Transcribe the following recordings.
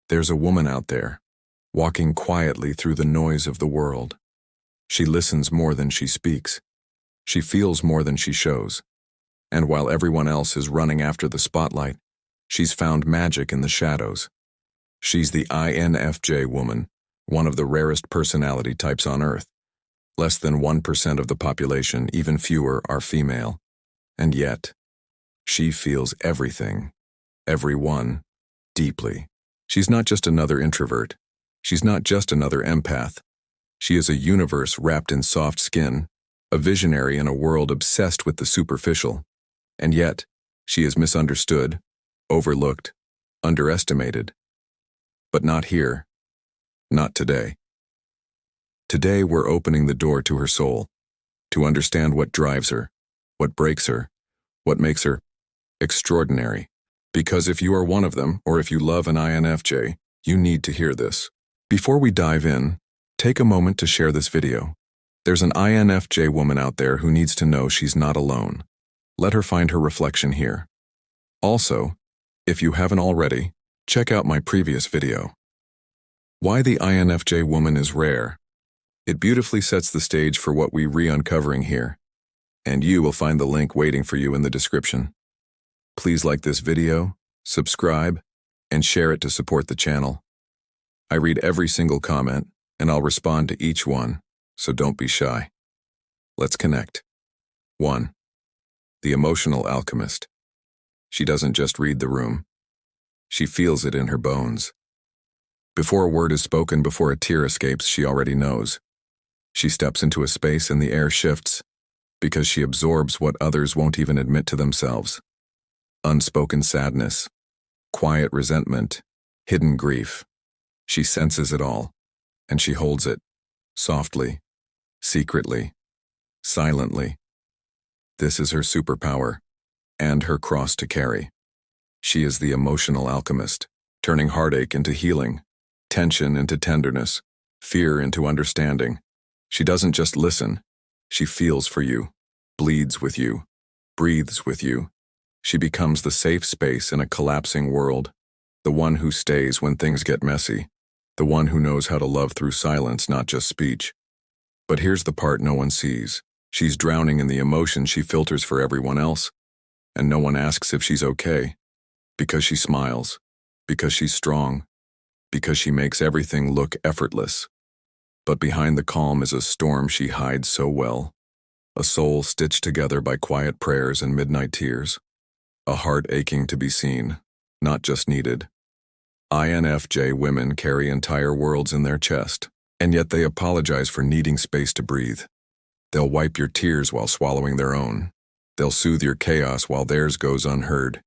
There's a woman out there, walking quietly through the noise of the world. She listens more than she speaks. She feels more than she shows. And while everyone else is running after the spotlight, she's found magic in the shadows. She's the INFJ woman, one of the rarest personality types on Earth. Less than 1% of the population, even fewer, are female. And yet, she feels everything, everyone, deeply. She's not just another introvert. She's not just another empath. She is a universe wrapped in soft skin, a visionary in a world obsessed with the superficial. And yet, she is misunderstood, overlooked, underestimated. But not here. Not today. Today we're opening the door to her soul, to understand what drives her, what breaks her, what makes her extraordinary. Because if you are one of them, or if you love an INFJ, you need to hear this. Before we dive in, take a moment to share this video. There's an INFJ woman out there who needs to know she's not alone. Let her find her reflection here. Also, if you haven't already, check out my previous video. Why the INFJ woman is rare. It beautifully sets the stage for what we're uncovering here. And you will find the link waiting for you in the description. Please like this video, subscribe, and share it to support the channel. I read every single comment, and I'll respond to each one, so don't be shy. Let's connect. 1. The emotional alchemist. She doesn't just read the room. She feels it in her bones. Before a word is spoken, before a tear escapes, she already knows. She steps into a space and the air shifts, because she absorbs what others won't even admit to themselves. Unspoken sadness, quiet resentment, hidden grief. She senses it all, and she holds it, softly, secretly, silently. This is her superpower, and her cross to carry. She is the emotional alchemist, turning heartache into healing, tension into tenderness, fear into understanding. She doesn't just listen, she feels for you, bleeds with you, breathes with you. She becomes the safe space in a collapsing world, the one who stays when things get messy, the one who knows how to love through silence, not just speech. But here's the part no one sees. She's drowning in the emotion she filters for everyone else, and no one asks if she's okay, because she smiles, because she's strong, because she makes everything look effortless. But behind the calm is a storm she hides so well, a soul stitched together by quiet prayers and midnight tears, a heart aching to be seen, not just needed. INFJ women carry entire worlds in their chest, and yet they apologize for needing space to breathe. They'll wipe your tears while swallowing their own. They'll soothe your chaos while theirs goes unheard,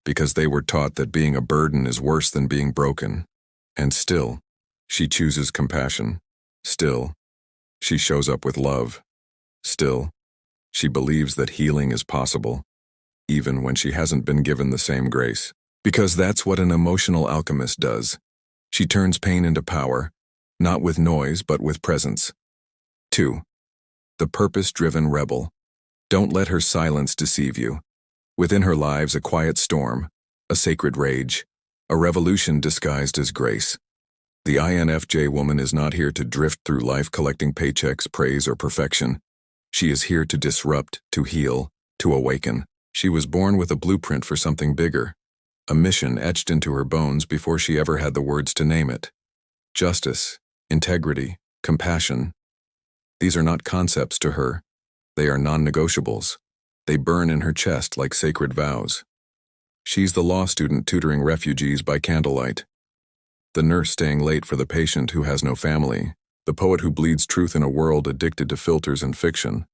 because they were taught that being a burden is worse than being broken. And still, she chooses compassion. Still, she shows up with love. Still, she believes that healing is possible, even when she hasn't been given the same grace. Because that's what an emotional alchemist does. She turns pain into power, not with noise but with presence. 2. The purpose-driven rebel. Don't let her silence deceive you. Within her lives a quiet storm, a sacred rage, a revolution disguised as grace. The INFJ woman is not here to drift through life collecting paychecks, praise, or perfection. She is here to disrupt, to heal, to awaken. She was born with a blueprint for something bigger, a mission etched into her bones before she ever had the words to name it. Justice, integrity, compassion. These are not concepts to her. They are non-negotiables. They burn in her chest like sacred vows. She's the law student tutoring refugees by candlelight, the nurse staying late for the patient who has no family, the poet who bleeds truth in a world addicted to filters and fiction.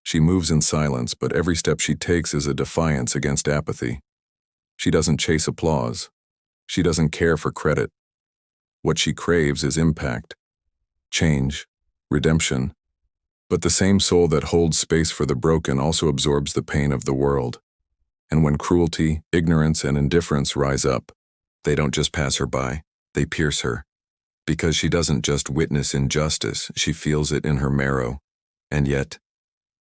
She moves in silence, but every step she takes is a defiance against apathy. She doesn't chase applause. She doesn't care for credit. What she craves is impact, change, redemption. But the same soul that holds space for the broken also absorbs the pain of the world. And when cruelty, ignorance, and indifference rise up, they don't just pass her by, they pierce her. Because she doesn't just witness injustice, she feels it in her marrow. And yet,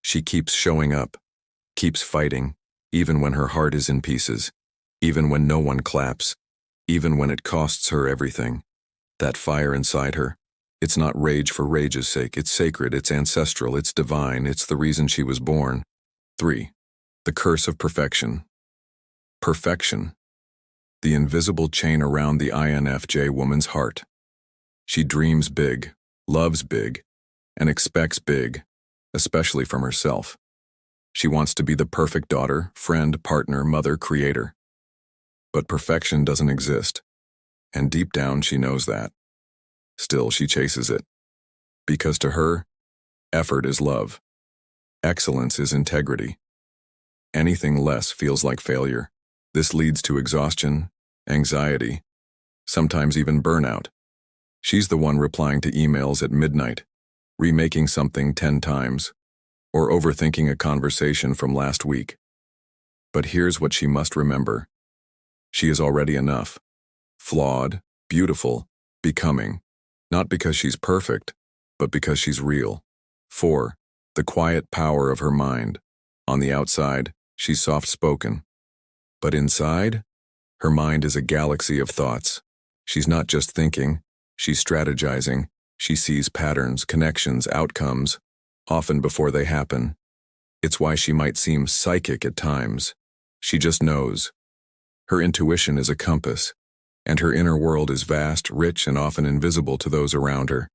she keeps showing up, keeps fighting, even when her heart is in pieces, even when no one claps, even when it costs her everything. That fire inside her, it's not rage for rage's sake, it's sacred, it's ancestral, it's divine, it's the reason she was born. 3. The curse of perfection. Perfection. The invisible chain around the infj woman's heart. She dreams big, loves big, and expects big, especially from herself. She wants to be the perfect daughter, friend, partner, mother, creator. But perfection doesn't exist, and deep down she knows that. Still, she chases it. Because to her, effort is love. Excellence is integrity. Anything less feels like failure. This leads to exhaustion, anxiety, sometimes even burnout. She's the one replying to emails at midnight, remaking something 10 times, or overthinking a conversation from last week. But here's what she must remember. She is already enough. Flawed, beautiful, becoming. Not because she's perfect, but because she's real. 4. The quiet power of her mind. On the outside, she's soft-spoken. But inside, her mind is a galaxy of thoughts. She's not just thinking, she's strategizing. She sees patterns, connections, outcomes, often before they happen. It's why she might seem psychic at times. She just knows. Her intuition is a compass, and her inner world is vast, rich, and often invisible to those around her.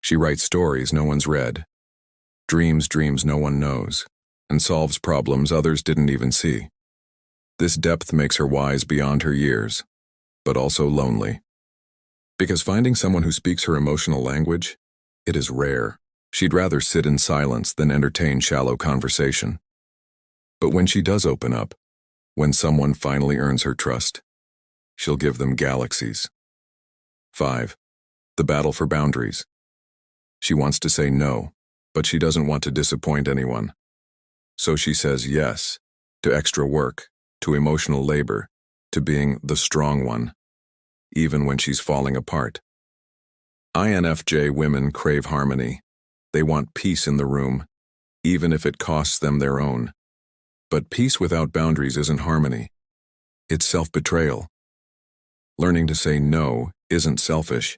She writes stories no one's read, dreams no one knows, and solves problems others didn't even see. This depth makes her wise beyond her years, but also lonely. Because finding someone who speaks her emotional language, it is rare. She'd rather sit in silence than entertain shallow conversation. But when she does open up, when someone finally earns her trust, she'll give them galaxies. 5. The battle for boundaries. She wants to say no, but she doesn't want to disappoint anyone. So she says yes to extra work, to emotional labor, to being the strong one, even when she's falling apart. INFJ women crave harmony. They want peace in the room, even if it costs them their own. But peace without boundaries isn't harmony. It's self-betrayal. Learning to say no isn't selfish.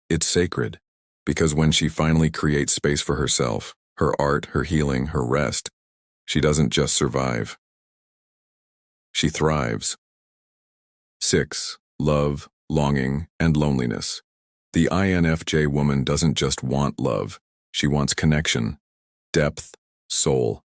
It's sacred, because when she finally creates space for herself, her art, her healing, her rest, she doesn't just survive. She thrives. 6. Love, longing, and loneliness. The INFJ woman doesn't just want love. She wants connection, depth, soul.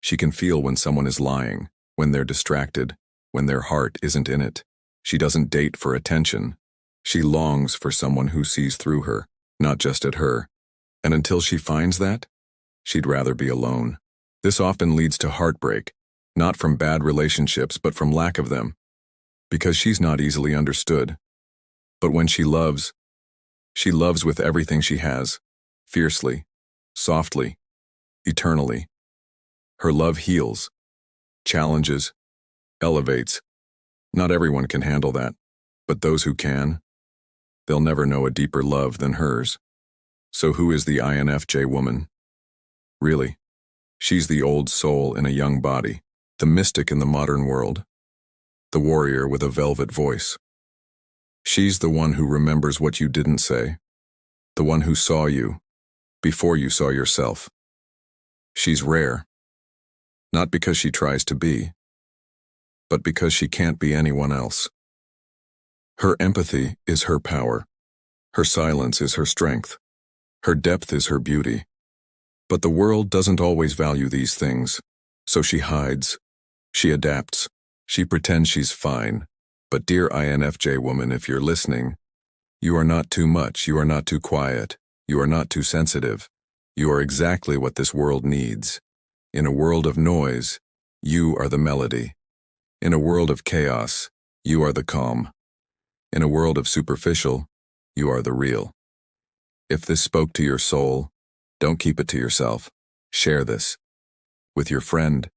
She can feel when someone is lying, when they're distracted, when their heart isn't in it. She doesn't date for attention. She longs for someone who sees through her, not just at her. And until she finds that, she'd rather be alone. This often leads to heartbreak, not from bad relationships but from lack of them, because she's not easily understood. But when she loves with everything she has, fiercely, softly, eternally. Her love heals, challenges, elevates. Not everyone can handle that, but those who can, they'll never know a deeper love than hers. So who is the INFJ woman? Really, she's the old soul in a young body, the mystic in the modern world, the warrior with a velvet voice. She's the one who remembers what you didn't say, the one who saw you before you saw yourself. She's rare, not because she tries to be, but because she can't be anyone else. Her empathy is her power. Her silence is her strength. Her depth is her beauty. But the world doesn't always value these things, so she hides. She adapts. She pretends she's fine. But dear INFJ woman, if you're listening, you are not too much, you are not too quiet, you are not too sensitive. You are exactly what this world needs. In a world of noise, you are the melody. In a world of chaos, you are the calm. In a world of superficial, you are the real. If this spoke to your soul, don't keep it to yourself. Share this with your friend,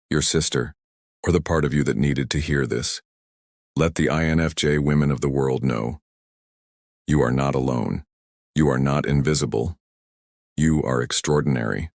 your sister, or the part of you that needed to hear this. Let the INFJ women of the world know. You are not alone. You are not invisible. You are extraordinary.